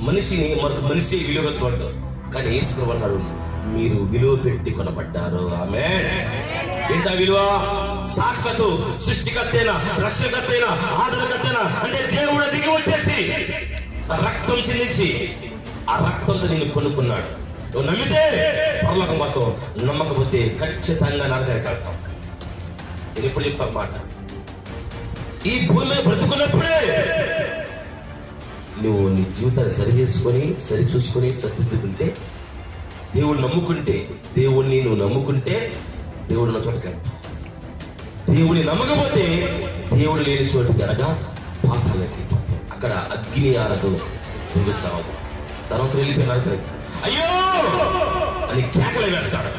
మనిషిని మరొక మనిషి విలువగా చూడటం. కానీ యేసు అన్నారు, మీరు విలువ పెట్టి కొనబడ్డారు. ఆమేన్. ఏంటా విలువ? సాక్షాత్తు సృష్టికర్తైన, రక్షకర్తైన, ఆదరణకర్తైన అంటే దేవుడు దిగి వచ్చేసి రక్తం చెల్లించి ఆ రక్తంతో నేను కొనుక్కున్నాడు. నువ్వు నమ్మితే పరలోకం మొత్తం, నమ్మకపోతే ఖచ్చితంగా నరకానికి వెళ్తాం. నేను ఎప్పుడు చెప్తాను మాట, ఈ భూమిలో బ్రతుకున్నప్పుడే నువ్వు నీ జీవితాన్ని సరి చేసుకొని, సరి చూసుకొని, సరిదిద్దుకుంటే, దేవుడు నమ్ముకుంటే, దేవుణ్ణి నువ్వు నమ్ముకుంటే దేవుడు ఉన్న చోటుకి వెళ్తావు. దేవుని నమ్మకపోతే దేవుడు లేని చోటుకి అనగా పాతాళానికి వెళ్ళిపోతావు. అక్కడ అగ్ని ఆరదు, నువ్వు చావదు. ధనవంతులు వెళ్ళిపోయినారు కదా, అయ్యో అని కేకలు వేస్తాడు.